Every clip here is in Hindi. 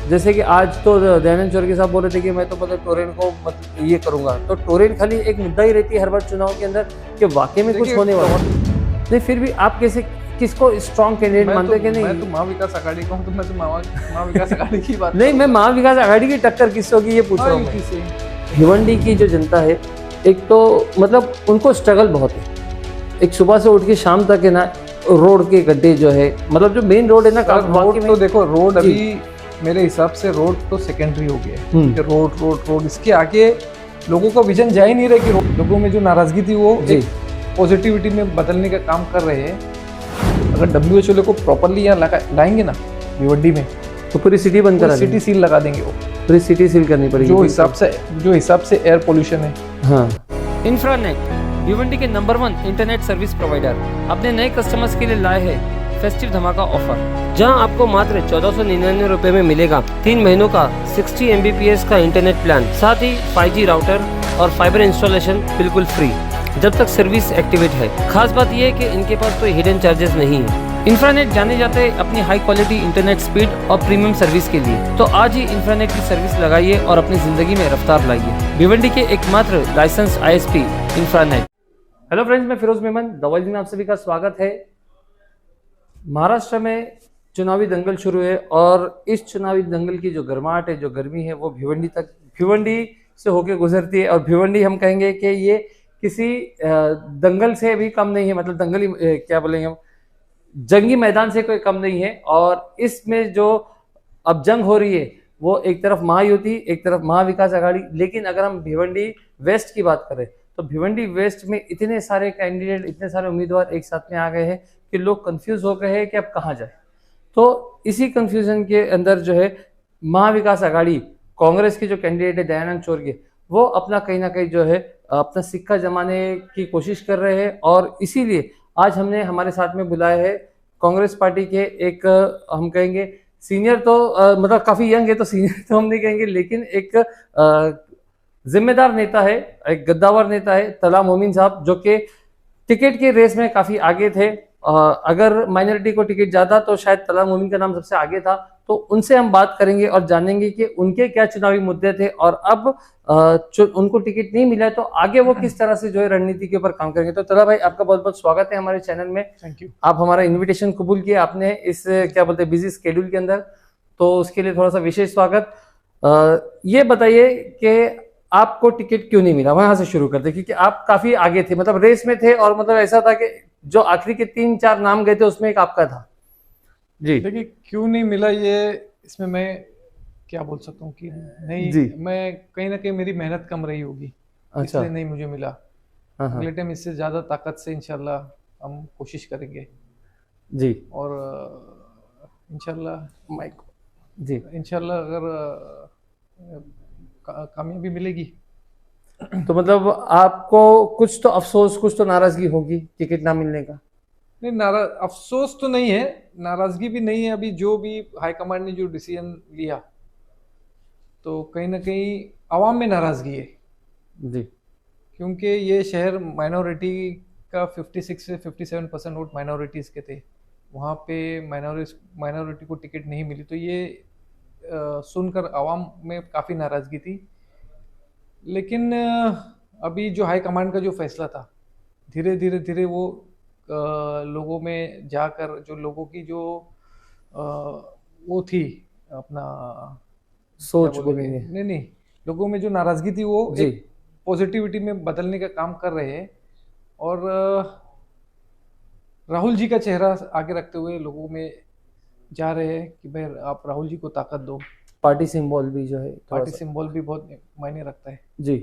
जैसे कि आज तो दयानंद चौरगे साहब बोल रहे थे कि मैं तो मतलब टोरेंट को मतलब ये करूंगा, तो टोरेंट खाली एक मुद्दा ही रहती है हर बार चुनाव के अंदर कि वाकई में कुछ होने वाला नहीं। फिर भी आप कैसे किसको स्ट्रॉन्ग कैंडिडेट मानते हैं कि नहीं? मैं तो महाविकास आघाड़ी का हूँ, तो मैं तो महाविकास आघाड़ी की बात नहीं, मैं महाविकास आघाड़ी की टक्कर किस होगी ये पूछ रहा हूँ। भिवंडी की जो जनता है, एक तो मतलब उनको स्ट्रगल बहुत है। एक सुबह से उठ के शाम तक है ना, रोड के गड्ढे जो है, मतलब जो मेन रोड है ना, रोड तो देखो, रोड अभी मेरे हिसाब से रोड तो सेकेंडरी हो गया है। रोड इसके आगे लोगों का विजन जा ही नहीं रहा कि लोगों में जो नाराजगी थी वो पॉजिटिविटी में बदलने का काम कर रहे हैं। अगर WHO को प्रॉपरली यहाँ लाएंगे ना भिवंडी में, तो पूरी सिटी बंद करा सिटी सील लगा देंगे। वो पूरी सिटी सील करनी पड़ेगी जो हिसाब से एयर पोल्यूशन है। हाँ, इंफ्रानेट भिवंडी के नंबर 1 इंटरनेट सर्विस प्रोवाइडर अपने नए कस्टमर्स के लिए लाए हैं फेस्टिव धमाका ऑफर, जहां आपको मात्र 1499 रुपए में मिलेगा 3 महीनों का 60 Mbps का इंटरनेट प्लान, साथ ही 5G राउटर और फाइबर इंस्टॉलेशन बिल्कुल फ्री जब तक सर्विस एक्टिवेट है। खास बात यह है कि इनके पास कोई हिडन चार्जेस नहीं है। इंफ्रानेट जाने जाते हैं अपनी हाई क्वालिटी इंटरनेट स्पीड और प्रीमियम सर्विस के लिए, तो आज ही इंफ्रानेट की सर्विस लगाइए और अपनी जिंदगी में रफ्तार लाइए। भिवंडी के एकमात्र लाइसेंस ISP इंफ्रानेट। हेलो फ्रेंड्स, मैं फिरोज मेमन दवाई में आप सभी का स्वागत है। महाराष्ट्र में चुनावी दंगल शुरू है और इस चुनावी दंगल की जो गर्माहट है, जो गर्मी है, वो भिवंडी से होके गुजरती है। और भिवंडी हम कहेंगे कि ये किसी दंगल से भी कम नहीं है, मतलब दंगल ही क्या बोलेंगे हम, जंगी मैदान से कोई कम नहीं है। और इसमें जो अब जंग हो रही है वो एक तरफ महायुति, एक तरफ महाविकास आघाड़ी। लेकिन अगर हम भिवंडी वेस्ट की बात करें तो भिवंडी वेस्ट में इतने सारे कैंडिडेट, इतने सारे उम्मीदवार एक साथ में आ गए हैं कि लोग कंफ्यूज हो गए हैं कि अब कहाँ जाए। तो इसी कंफ्यूजन के अंदर जो है महाविकास आघाड़ी कांग्रेस के जो कैंडिडेट है दयानंद चौरगे, वो अपना कहीं ना कहीं जो है अपना सिक्का जमाने की कोशिश कर रहे हैं। और इसीलिए आज हमने हमारे साथ में बुलाया है कांग्रेस पार्टी के एक हम कहेंगे सीनियर, तो मतलब काफी यंग है तो सीनियर तो हम नहीं कहेंगे, लेकिन एक जिम्मेदार नेता है, एक गद्दावर नेता है, तला मोमिन साहब, जो कि टिकट के रेस में काफी आगे थे। अगर माइनॉरिटी को टिकट जाता तो शायद तला मोमिन का नाम सबसे आगे था। तो उनसे हम बात करेंगे और जानेंगे कि उनके क्या चुनावी मुद्दे थे और अब उनको टिकट नहीं मिला तो आगे वो किस तरह से जो है रणनीति के ऊपर काम करेंगे। तो तला भाई, आपका बहुत बहुत स्वागत है हमारे चैनल में। Thank you. आप हमारा इन्विटेशन कबूल किया आपने इस क्या बोलते हैं बिजी स्केड्यूल के अंदर, तो उसके लिए थोड़ा सा विशेष स्वागत। ये बताइए कि आपको टिकट क्यों नहीं मिला? वहां से शुरू करते, क्योंकि आप काफी आगे थे, मतलब रेस में थे, और मतलब ऐसा था कि जो आखिरी के 3-4 नाम गए थे उसमें एक आपका था। जी देखिए, क्यों नहीं मिला ये इसमें मैं क्या बोल सकता हूँ कि नहीं जी, मैं कहीं ना कहीं मेरी मेहनत कम रही होगी, अच्छा, इसलिए नहीं मुझे मिला। हाँ, अगले टाइम इससे ज्यादा ताकत से इंशाल्लाह हम कोशिश करेंगे जी, और इंशाल्लाह माइक, जी, इंशाल्लाह अगर कामयाबी मिलेगी तो मतलब आपको कुछ तो अफसोस, कुछ तो नाराजगी होगी टिकट ना मिलने का? नहीं, अफसोस तो नहीं है, नाराजगी भी नहीं है। अभी जो भी हाईकमांड ने जो डिसीजन लिया, तो कहीं ना कहीं आवाम में नाराजगी है जी, क्योंकि ये शहर माइनॉरिटी का 56 से 57% वोट माइनॉरिटीज के थे। वहाँ पे माइनॉरिटी को टिकट नहीं मिली, तो ये सुनकर आवाम में काफ़ी नाराजगी थी। लेकिन अभी जो हाई कमांड का जो फैसला था, धीरे धीरे वो लोगों में जाकर जो लोगों की जो वो थी अपना सोच बोलेंगे, नहीं, लोगों में जो नाराजगी थी वो जी, एक पॉजिटिविटी में बदलने का काम कर रहे हैं। और राहुल जी का चेहरा आगे रखते हुए लोगों में जा रहे हैं कि भाई आप राहुल जी को ताकत दो। पार्टी सिंबल भी जो है, पार्टी सिंबल भी बहुत मायने रखता है। जी।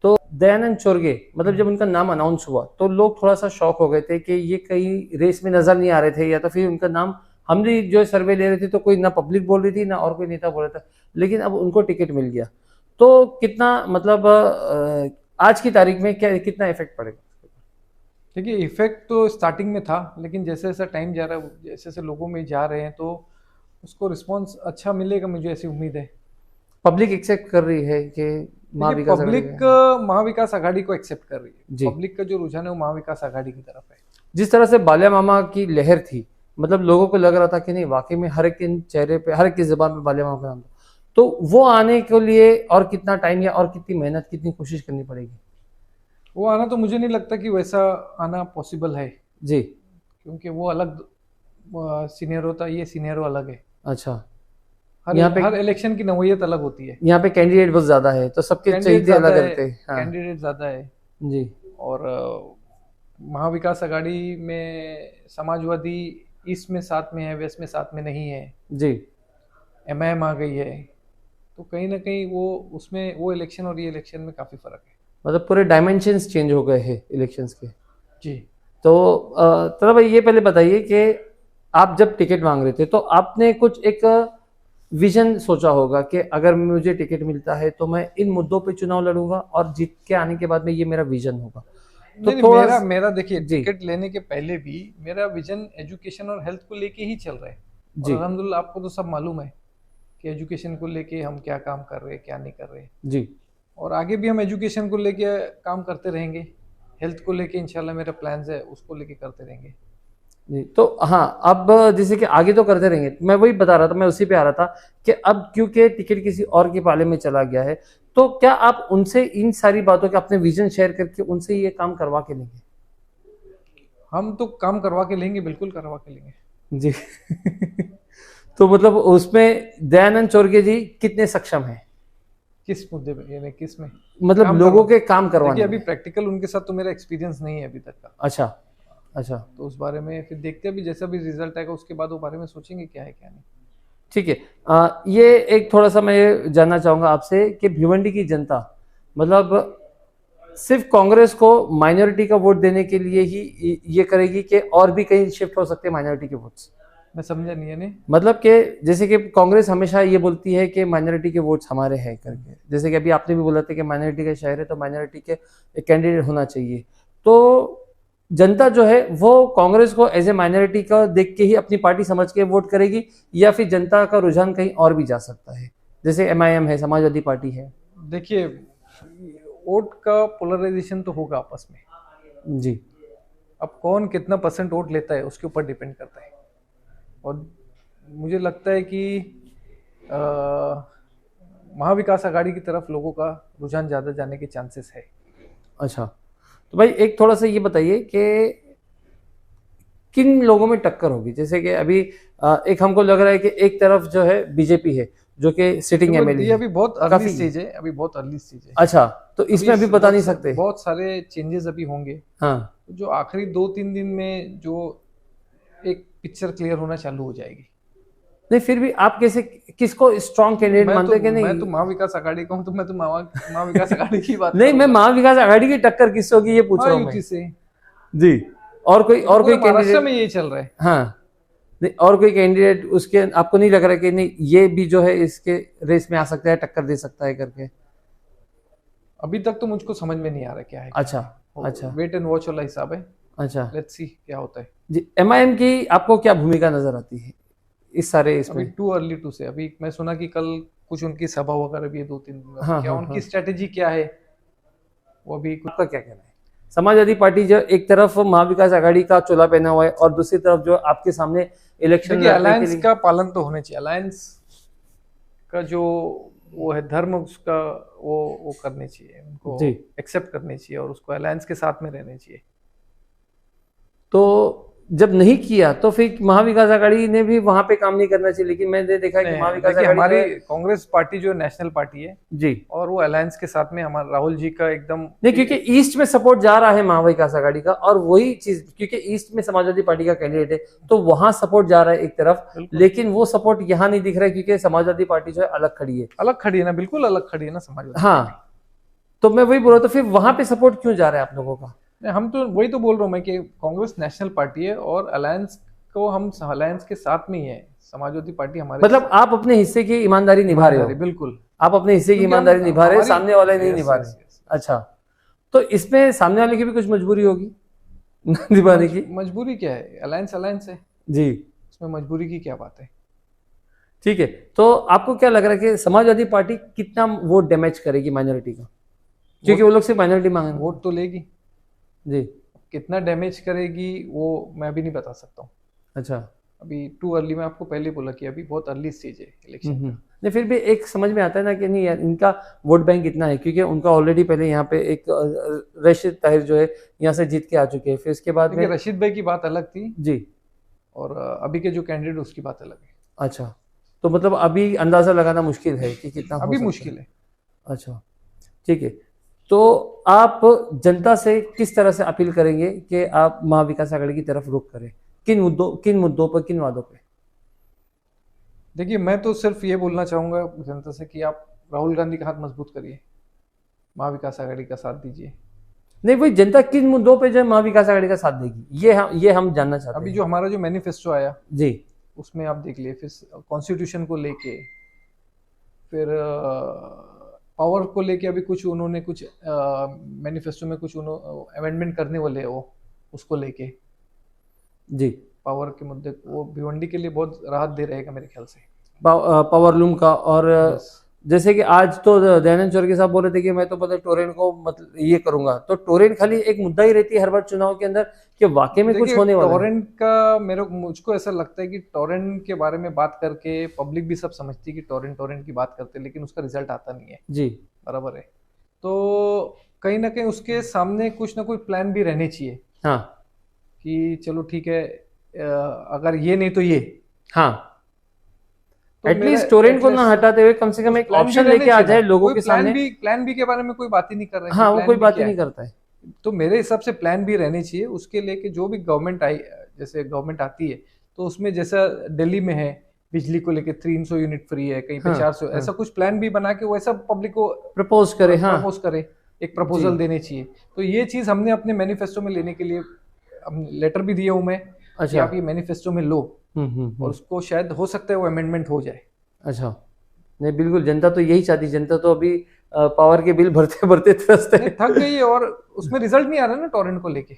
तो दयानंद चौरगे, मतलब जब उनका नाम अनाउंस हुआ तो लोग थोड़ा सा शॉक हो गए थे कि ये कहीं रेस में नजर नहीं आ रहे थे, या तो फिर उनका नाम हम भी जो सर्वे ले रहे थे तो कोई ना पब्लिक बोल रही थी ना और कोई नेता बोल रहा था, लेकिन अब उनको टिकट मिल गया। तो कितना मतलब आज की तारीख में क्या कितना इफेक्ट पड़ेगा? देखिए, इफेक्ट तो स्टार्टिंग में था, लेकिन जैसे जैसा टाइम जा रहा है, जैसे जैसे लोगों में जा रहे हैं, तो उसको रिस्पॉन्स अच्छा मिलेगा, मुझे ऐसी उम्मीद है। पब्लिक एक्सेप्ट कर रही है कि पब्लिक महाविकास आघाड़ी को एक्सेप्ट कर रही है। जी। पब्लिक का जो रुझान है वो महाविकास आघाड़ी की तरफ है। जिस तरह से बाल्या मामा की लहर थी, मतलब लोगों को लग रहा था कि नहीं वाकई में हर एक के चेहरे पे, हर एक की जुबान पे बाले मामा का नाम था। तो वो आने के लिए और कितना टाइम या और कितनी मेहनत, कितनी कोशिश करनी पड़ेगी? वो आना तो मुझे नहीं लगता कि वैसा आना पॉसिबल है, जी। क्योंकि वो अलग सीनियर होता है, ये सीनियर अलग है। अच्छा। हर यहाँ पे हर इलेक्शन की नौयत अलग होती है। यहाँ पे कैंडिडेट बहुत ज्यादा है तो सबके कैंडिडेट चहीते अलग ज्यादा है, रहते हैं। हाँ। कैंडिडेट ज्यादा है। जी। और महाविकास आघाड़ी में समाजवादी ईस्ट में साथ में है, वेस्ट में साथ में नहीं है, जी। एमआईएम आ गई है, तो कहीं ना कहीं वो उसमें वो इलेक्शन और ये इलेक्शन में काफी फर्क है। मतलब पूरे डायमेंशंस चेंज हो गए हैं इलेक्शंस के। जी। तो तब भाई ये पहले बताइए कि आप जब टिकट मांग रहे थे तो आपने कुछ एक विजन सोचा होगा कि अगर मुझे टिकट मिलता है तो मैं इन मुद्दों पे चुनाव लड़ूंगा और जीत के आने के बाद में ये मेरा विजन होगा। तो नहीं, थोड़ा मेरा देखिए, जी। टिकट लेने के पहले भी मेरा विजन एजुकेशन और हेल्थ को लेके ही चल रहा है। जी। और अल्हम्दुलिल्लाह आपको तो सब मालूम है कि एजुकेशन को लेके हम क्या काम कर रहे हैं, क्या नहीं कर रहे हैं। जी। और आगे भी हम एजुकेशन को लेके काम करते रहेंगे। हेल्थ को लेके इंशाल्लाह मेरा प्लान्स है, उसको लेके करते रहेंगे। जी। तो हाँ, अब जैसे कि आगे तो करते रहेंगे, मैं वही बता रहा था, मैं उसी पे आ रहा था कि अब क्योंकि टिकट किसी और के पाले में चला गया है तो क्या आप उनसे इन सारी बातों के अपने विजन शेयर करके उनसे ये काम करवा के लेंगे? हम तो काम करवा के लेंगे, बिल्कुल करवा के लेंगे। जी। तो मतलब उसमें दयानंद चौरगे जी कितने सक्षम हैं? किस मुद्दे पे, यानी किस में? मतलब काम लोगों करवा- के काम करवाने देखिए, अभी में। प्रैक्टिकल उनके साथ तो मेरा एक्सपीरियंस नहीं है अभी तक का, अच्छा। अच्छा। तो उस बारे में फिर देखते हैं, अभी जैसा भी रिजल्ट आएगा उसके बाद वो बारे में सोचेंगे क्या है क्या नहीं। ठीक है। ये एक थोड़ा सा मैं ये जानना चाहूंगा आपसे कि भिवंडी की जनता मतलब सिर्फ कांग्रेस को माइनॉरिटी का वोट देने के लिए ही ये करेगी कि और भी कहीं शिफ्ट हो सकते हैं माइनॉरिटी के वोट्स? मैं समझा नहीं, यानी मतलब कि जैसे कि कांग्रेस हमेशा ये बोलती है कि माइनॉरिटी के वोट्स हमारे हैं करके, जैसे कि अभी आपने भी बोला था कि माइनॉरिटी का शहर है तो माइनॉरिटी के एक कैंडिडेट होना चाहिए। तो जनता जो है वो कांग्रेस को एज ए माइनॉरिटी का देख के ही अपनी पार्टी समझ के वोट करेगी, या फिर जनता का रुझान कहीं और भी जा सकता है, जैसे एमआईएम है, समाजवादी पार्टी है? देखिए, वोट का पोलराइजेशन तो होगा आपस में। जी। अब कौन कितना परसेंट वोट लेता है उसके ऊपर डिपेंड करता है। और मुझे लगता है कि महाविकास आघाड़ी की तरफ लोगों का रुझान ज़्यादा जाने के चांसेस है। अच्छा। तो भाई एक थोड़ा सा ये बताइए कि किन लोगों में टक्कर होगी? जैसे कि अभी एक हमको लग रहा है कि एक तरफ जो है बीजेपी है जो कि सिटिंग एमएलए ये है। अभी बहुत अर्ली काफी स्टेज है, अभी बहुत अर्ली स्टेज है। अच्छा, तो इसमें अभी बता नहीं सकते। बहुत सारे चेंजेस अभी होंगे। हाँ। जो आखिरी 2-3 दिन में जो एक पिक्चर क्लियर होना चालू हो जाएगी। नहीं, फिर भी आप कैसे किसको स्ट्रॉन्ग कैंडिडेट मानते हैं कि नहीं? मैं तो महाविकास आघाड़ी का हूँ, तो मैं तो महाविकास आघाड़ी की बात नहीं, मैं महाविकास आघाड़ी की टक्कर किससे होगी ये पूछ रहा हूँ मैं। युति से। जी। और कोई महाराष्ट्र कैंडिडेट? में यही चल रहा है। हाँ। नहीं, और कोई कैंडिडेट उसके आपको नहीं लग रहा कि नहीं ये भी जो है इसके रेस में आ सकता है, टक्कर दे सकता है करके? अभी तक तो मुझको समझ में नहीं आ रहा क्या है। अच्छा। अच्छा। वेट एंड वॉच वाला हिसाब है। अच्छा। लेट्स सी क्या होता है। जी। एमआईएम की आपको क्या भूमिका नजर आती है इस सारे अभी इसमें? टू अर्ली टू से। अभी मैं सुना कि कल कुछ उनकी सभा वगैरह भी है 2-3 दिन में। हाँ, क्या हाँ, उनकी हाँ। स्ट्रेटेजी क्या है वो अभी कुछ। आपका क्या कहना है? समाजवादी पार्टी जो एक तरफ महाविकास आघाड़ी का चोला पहना हुआ है और दूसरी तरफ जो आपके सामने इलेक्शन देखिए, लड़ने के अलायंस लिए का पालन तो होना चाहिए। अलायंस का जो वो है धर्म, उसका वो करने चाहिए, उनको जी। एक्सेप्ट करने चाहिए और उसको अलायंस के साथ में रहने चाहिए। तो जब नहीं किया तो फिर महाविकास आघाड़ी ने भी वहां पे काम नहीं करना चाहिए, लेकिन मैंने देखा कि महाविकास देखिए, आघाड़ी हमारी जो है- कांग्रेस पार्टी जो नेशनल पार्टी है जी। और वो अलायंस के साथ में हमारा राहुल जी का एकदम नहीं, क्योंकि ईस्ट में सपोर्ट जा रहा है महाविकास आघाड़ी का, और वही चीज क्योंकि ईस्ट में समाजवादी पार्टी का कैंडिडेट है तो वहां सपोर्ट जा रहा है एक तरफ, बिल्कुल। लेकिन वो सपोर्ट यहाँ नहीं दिख रहा है क्योंकि समाजवादी पार्टी जो है अलग खड़ी है। अलग खड़ी है ना, बिल्कुल अलग खड़ी है ना समाजवादी। हाँ। तो मैं वही बोल रहा, तो फिर वहां पे सपोर्ट क्यों जा रहा है आप लोगों का? नहीं, हम तो वही तो बोल रहा हूँ मैं कि कांग्रेस नेशनल पार्टी है और अलायंस को हम अलायंस के साथ में ही है। समाजवादी पार्टी हमारे मतलब आप अपने हिस्से की ईमानदारी निभा रहे हो? बिल्कुल। आप अपने हिस्से की क्योंकि ईमानदारी निभा रहे हैं, हमारी- सामने वाले नहीं Yes, निभा yes, रहे। yes। अच्छा। तो इसमें सामने वाले की भी कुछ मजबूरी होगी निभाने की? मजबूरी क्या है? अलायंस अलायंस है, जी। उसमें मजबूरी की क्या बात है? ठीक है। तो आपको क्या लग रहा है कि समाजवादी पार्टी कितना वोट डैमेज करेगी माइनॉरिटी का? क्योंकि वो लोग सिर्फ माइनॉरिटी मांगे। वोट तो लेगी जी। कितना डैमेज करेगी वो मैं भी नहीं बता सकता हूँ। अच्छा। अभी टू अर्ली, मैं आपको पहले बोला कि अभी बहुत अर्ली स्टेज है इलेक्शन का। नहीं, फिर भी एक समझ में आता है ना कि नहीं यार, इनका वोट बैंक इतना है, क्योंकि उनका ऑलरेडी पहले यहाँ पे एक रशीद ताहिर जो है यहाँ से जीत के आ चुके हैं, फिर इसके बाद देखिए में रशीद भाई की बात अलग थी, जी। और अभी के जो कैंडिडेट उसकी बात अलग है। अच्छा, तो मतलब अभी अंदाजा लगाना मुश्किल है कि कितना हो अभी सकता मुश्किल है। अच्छा, ठीक है। तो आप जनता से किस तरह से अपील करेंगे कि आप महाविकास आघाड़ी की तरफ रुख करें, किन मुद्दों पर, किन वादों पे? देखिए मैं तो सिर्फ ये बोलना चाहूंगा जनता से कि आप राहुल गांधी का हाथ मजबूत करिए, महाविकास आघाड़ी का साथ दीजिए। नहीं, वही जनता किन मुद्दों पे जो है महाविकास आघाड़ी का साथ देगी, ये हम जानना चाहते अभी हैं। जो हमारा जो मैनिफेस्टो आया जी। उसमें आप देख लिए, फिर कॉन्स्टिट्यूशन को लेके, फिर पावर को लेके अभी कुछ उन्होंने कुछ मैनिफेस्टो में कुछ अमेंडमेंट करने वाले हैं, वो उसको लेके जी। पावर के मुद्दे, वो भिवंडी के लिए बहुत राहत दे रहेगा मेरे ख्याल से। पावर लूम का, और Yes. जैसे कि आज तो दयानंद चौरके साहब बोल रहे थे कि मैं तो पता टोरेंट को मतलब ये करूंगा, तो टोरेंट खाली एक मुद्दा ही रहती है हर बार चुनाव के अंदर कि वाकई में कुछ देखिए होने वाला है। टोरेंट का मुझको ऐसा लगता है कि टोरेंट के बारे में बात करके पब्लिक भी सब समझती है कि टोरेंट की बात करते हैं, लेकिन उसका रिजल्ट आता नहीं है। जी। बराबर है, तो कहीं ना कहीं उसके सामने कुछ ना कुछ प्लान भी रहने चाहिए। हाँ कि चलो ठीक है, अगर ये नहीं तो ये, हाँ, तो एटलीस्ट टोरेंट को ना हटाते हुए कम से कम एक ऑप्शन लेके आ जाए लोगों के सामने। प्लान बी के बारे में कोई बात ही नहीं कर रहे हैं। हाँ, वो कोई बात ही नहीं करता है। तो मेरे हिसाब से प्लान भी रहने चाहिए उसके लेके। जो भी गवर्नमेंट आई, जैसे गवर्नमेंट आती है तो उसमें जैसा दिल्ली में है बिजली को लेके 300 यूनिट फ्री है, कहीं पे 400, ऐसा कुछ प्लान भी बना के वैसा पब्लिक को प्रपोज करे। हाँ, प्रपोज करे, एक प्रपोजल देने चाहिए। तो ये चीज हमने अपने मैनिफेस्टो में लेने के लिए लेटर भी दिया हूँ मैं। अच्छा, कि आप ये मैनिफेस्टो में लो, और उसको शायद हो सकता है वो अमेंडमेंट हो जाए। अच्छा, नहीं बिल्कुल, जनता तो यही चाहती। जनता तो अभी पावर के बिल भरते भरते थक गई है, और उसमें रिजल्ट नहीं आ रहा ना टोरेंट को लेके।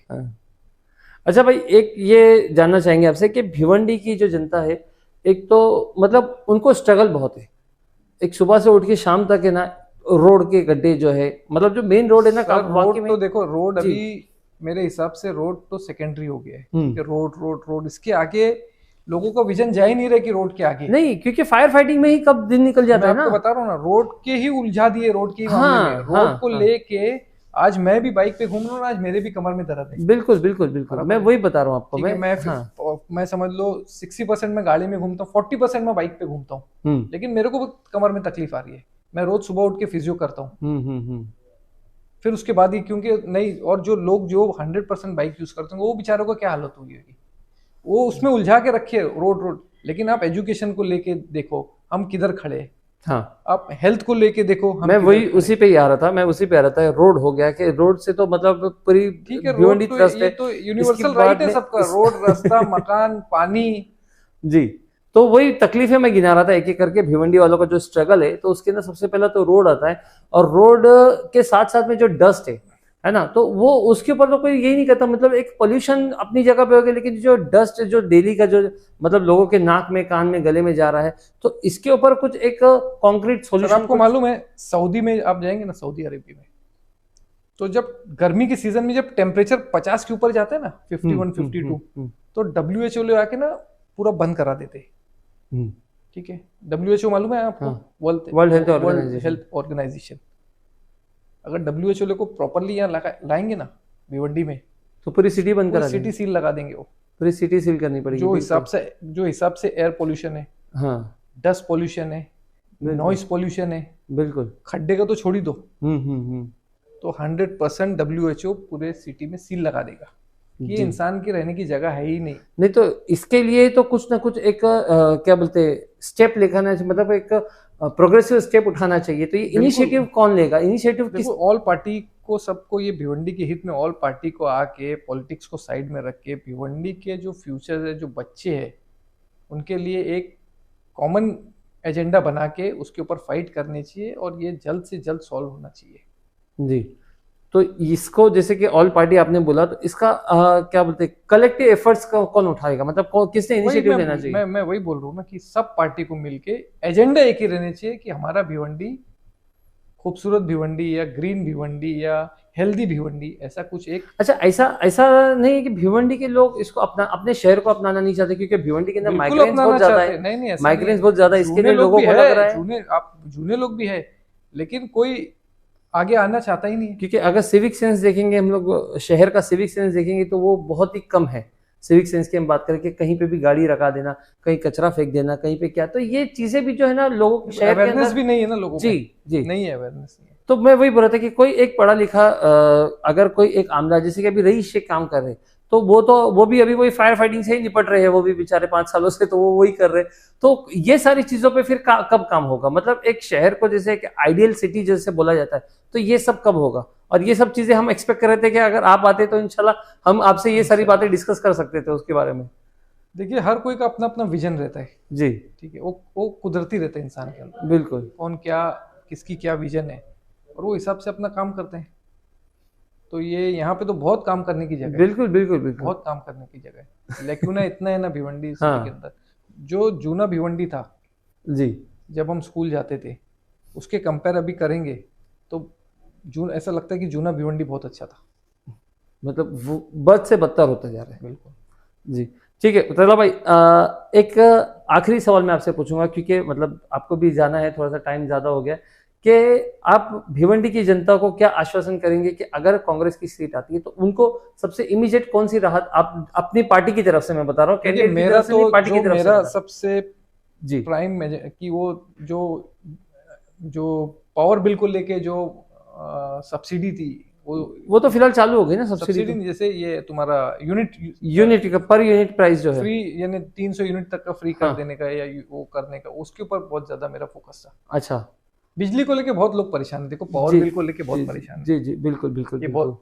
अच्छा भाई, एक ये जानना चाहेंगे आपसे कि भिवंडी की जो जनता है, एक तो मतलब उनको स्ट्रगल बहुत है, एक सुबह से उठ के शाम तक है ना, रोड के गड्ढे जो है, मतलब जो मेन रोड है ना, रोड तो देखो, रोड अभी मेरे हिसाब से रोड तो सेकेंडरी हो गया है। कि रोड इसके आगे लोगों का विजन जा ही नहीं रहा कि रोड के आगे नहीं, क्योंकि फायर फाइटिंग में ही कब दिन निकल जाता है ना। मैं बता रहा हूँ ना, रोड के ही उलझा दिए, रोड के मामले में। रोड को लेके आज मैं भी बाइक पे घूम रहा हूँ, आज मेरे भी कमर में दर्द है। बिल्कुल बिल्कुल बिल्कुल, मैं वही बता रहा हूँ आपको। मैं समझ लो 60% में गाड़ी में घूमता हूँ, 40% में बाइक पे घूमता हूँ, लेकिन मेरे को कमर में तकलीफ आ रही है। मैं रोज सुबह उठ के फिजियो करता हूँ, फिर उसके बाद ही, क्योंकि नहीं, और जो लोग जो 100% बाइक यूज करते हैं वो बेचारों को क्या हालत हुई होगी, वो उसमें उलझा के रखे रोड। लेकिन आप एजुकेशन को लेके देखो हम किधर खड़े हैं। हाँ, आप हेल्थ को लेके देखो, मैं वही उसी पे ही आ रहा था। रोड हो गया कि रोड से तो मतलब पूरी ठीक है, रोड तो यूनिवर्सल राइट है सबका, रोड, रास्ता, मकान, पानी। जी, तो वही तकलीफें मैं गिना रहा था एक एक करके, भिवंडी वालों का जो स्ट्रगल है, तो उसके अंदर सबसे पहला तो रोड आता है, और रोड के साथ साथ में जो डस्ट है ना, तो वो उसके ऊपर तो कोई यही नहीं करता। मतलब एक पोल्यूशन अपनी जगह पे हो गया, लेकिन जो डस्ट जो डेली का जो मतलब लोगों के नाक में, कान में, गले में जा रहा है, तो इसके ऊपर कुछ एक कॉन्क्रीट सॉल्यूशन। आपको मालूम है सऊदी में आप जाएंगे ना, सऊदी अरेबिया में, तो जब गर्मी के सीजन में जब टेम्परेचर 50 के ऊपर जाता है ना, 51, 52, तो WHO ले आके ना पूरा बंद करा देते। ठीक है, WHO मालूम है आपको? World Health Organization. अगर WHO को प्रॉपरली यहाँ लाएंगे ना भिवंडी में, तो पूरी सिटी बंद करा, सिटी सील लगा देंगे। वो पूरी सिटी सील करनी पड़ेगी। जो हिसाब से एयर पोल्यूशन है, हाँ, डस्ट पोल्यूशन है, नॉइस पोल्यूशन है, बिल्कुल, खड्डे का तो छोड़ ही दो, तो 100% WHO पूरे सिटी में सील लगा देगा कि इंसान की रहने की जगह है ही नहीं। तो इसके लिए तो कुछ ना कुछ एक क्या बोलते स्टेप लेना, मतलब एक प्रोग्रेसिव स्टेप उठाना चाहिए। तो ये इनिशिएटिव कौन लेगा? इनिशिएटिव किस? ऑल पार्टी को, सबको, ये भिवंडी के हित में ऑल पार्टी को आके पॉलिटिक्स को साइड में रख के भिवंडी के जो फ्यूचर है, जो बच्चे हैं, उनके लिए एक कॉमन एजेंडा बना के उसके ऊपर फाइट करनी चाहिए, और ये जल्द से जल्द सॉल्व होना चाहिए। जी, तो इसको जैसे कि ऑल पार्टी आपने बोला, तो इसका क्या बोलते हैं कलेक्टिव एफर्ट्स का कौन उठाएगा? मतलब किसने इनिशिएटिव लेना चाहिए? मैं वही बोल रहा हूँ ना कि सब पार्टी को मिलके एजेंडा एक ही रहना चाहिए कि हमारा भिवंडी खूबसूरत भिवंडी या ग्रीन भिवंडी या हेल्दी भिवंडी, ऐसा कुछ एक। अच्छा, ऐसा ऐसा नहीं है कि भिवंडी के लोग इसको अपने शहर को अपनाना नहीं चाहते, क्योंकि भिवंडी के अंदर बिल्कुल माइग्रेन्स अपनाना बहुत ज्यादा चाहते है। हैं। नहीं ऐसा माइग्रेन्स नहीं है। बहुत ज्यादा है, इसके जूने लिए लोग लोगों भी को लग रहा है जूने लोग भी है, लेकिन कोई आगे आना चाहता ही नहीं। क्योंकि अगर सिविक सेंस देखेंगे हम लोग, शहर का सिविक सेंस देखेंगे तो वो बहुत ही कम है। सिविक सेंस की हम बात करें कि कहीं पे भी गाड़ी रखा देना, कहीं कचरा फेंक देना, कहीं पे क्या, तो ये चीजें भी जो है ना लोगों को शहर के अवेयरनेस अंदर भी नहीं है ना लोगों जी जी नहीं है, अवेयरनेस नहीं है। तो मैं वही बोल रहा था कि कोई एक पढ़ा लिखा अगर कोई एक आमदा, जैसे कि अभी रईस शेख काम कर रहे, तो वो भी अभी वही फायर फाइटिंग से ही निपट रहे हैं, वो भी बेचारे 5 सालों से, तो वो वही कर रहे। तो ये सारी चीजों पे फिर कब काम होगा? मतलब एक शहर को जैसे एक आइडियल सिटी जैसे बोला जाता है, तो ये सब कब होगा? और ये सब चीजें हम एक्सपेक्ट कर रहे थे कि अगर आप आते तो इंशाल्लाह हम आपसे ये सारी बातें डिस्कस कर सकते थे उसके बारे में। देखिए, हर कोई का अपना अपना विजन रहता है जी, ठीक है, वो कुदरती रहता है इंसान के अंदर, बिल्कुल। कौन क्या, किसकी क्या विजन है, और वो हिसाब से अपना काम करते हैं। तो ये यहाँ पे तो बहुत काम करने की जगह है, बिल्कुल बिल्कुल बिल्कुल। बहुत काम करने की जगह है। लेकिन इतना है ना भिवंडी सिटी हाँ। के अंदर, जो जूना भिवंडी था जी, जब हम स्कूल जाते थे, उसके कंपेयर अभी करेंगे तो ऐसा लगता है कि जूना भिवंडी बहुत अच्छा था। मतलब वो बद से बदतर होता जा रहा है। बिल्कुल जी, ठीक है तला भाई, एक आखिरी सवाल मैं आपसे पूछूंगा, क्योंकि मतलब आपको भी जाना है, थोड़ा सा टाइम ज्यादा हो गया, कि आप भिवंडी की जनता को क्या आश्वासन करेंगे कि अगर कांग्रेस की सीट आती है तो उनको सबसे इमीडिएट कौन सी राहत, आप अपनी पार्टी की तरफ से मैं बता रहा हूँ, देखिए, मेरा तो पार्टी की तरफ से मेरा सबसे जी प्राइम कि वो जो पावर बिल को लेके जो सब्सिडी थी, वो तो फिलहाल चालू हो गई ना सब्सिडी नहीं, जैसे ये तुम्हारा यूनिट का पर यूनिट प्राइस जो है फ्री, यानी 300 यूनिट तक का फ्री कर हाँ। देने का या वो करने का, उसके ऊपर बहुत ज्यादा मेरा फोकस था। अच्छा, बिजली को लेके बहुत लोग परेशान थे, देखो पावर बिल को लेके बहुत परेशान जी जी बिल्कुल बिल्कुल ये बहुत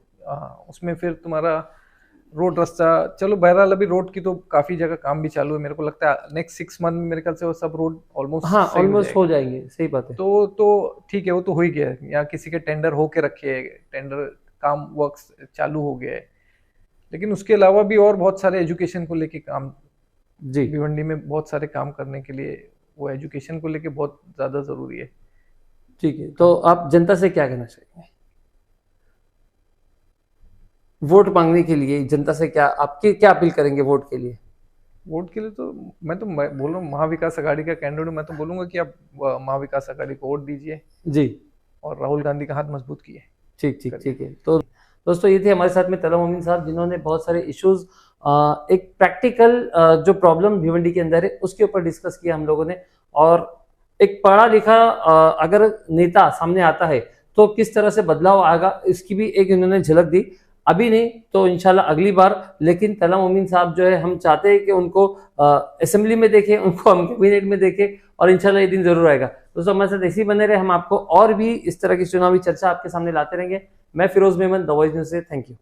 उसमें फिर तुम्हारा रोड रास्ता, चलो बहरहाल अभी रोड की तो काफी जगह काम भी चालू है, मेरे को लगता है नेक्स्ट 6 मंथ में मेरे ख्याल से वो सब रोड ऑलमोस्ट हो जाएंगे। सही बात है। तो ठीक है, वो तो हो ही गया है, या किसी के टेंडर होके रखे है, टेंडर काम वर्क्स चालू हो गया है। लेकिन उसके अलावा भी और बहुत सारे एजुकेशन को लेके काम, जी भिवंडी में बहुत सारे काम करने के लिए वो एजुकेशन को लेके बहुत ज्यादा जरूरी है। ठीक है, तो आप जनता से क्या कहना चाहेंगे वोट मांगने के लिए? जनता से क्या आपकी क्या अपील करेंगे वोट के लिए? वोट के लिए तो मैं बोल रहा हूँ, महाविकास आघाड़ी का कैंडिडेट हूँ, मैं तो बोलूंगा कि आप महाविकास आघाड़ी को वोट दीजिए जी, और राहुल गांधी का हाथ मजबूत किए। ठीक है। तो दोस्तों, ये थे हमारे साथ में तला मोमिन साहब, जिन्होंने बहुत सारे इश्यूज, एक प्रैक्टिकल जो प्रॉब्लम भिवंडी के अंदर है उसके ऊपर डिस्कस किया हम लोगों ने, और एक पढ़ा लिखा अगर नेता सामने आता है तो किस तरह से बदलाव आएगा, इसकी भी एक इन्होंने झलक दी। अभी नहीं तो इंशाल्लाह अगली बार, लेकिन तला मोमिन साहब जो है, हम चाहते हैं कि उनको असेंबली में देखें, उनको हम कैबिनेट में देखें, और इंशाल्लाह ये दिन जरूर आएगा। दोस्तों, हमारे साथ ऐसे ही बने रहे, हम आपको और भी इस तरह की चुनावी चर्चा आपके सामने लाते रहेंगे। मैं Firoz Memon, the Voice News से, थैंक यू।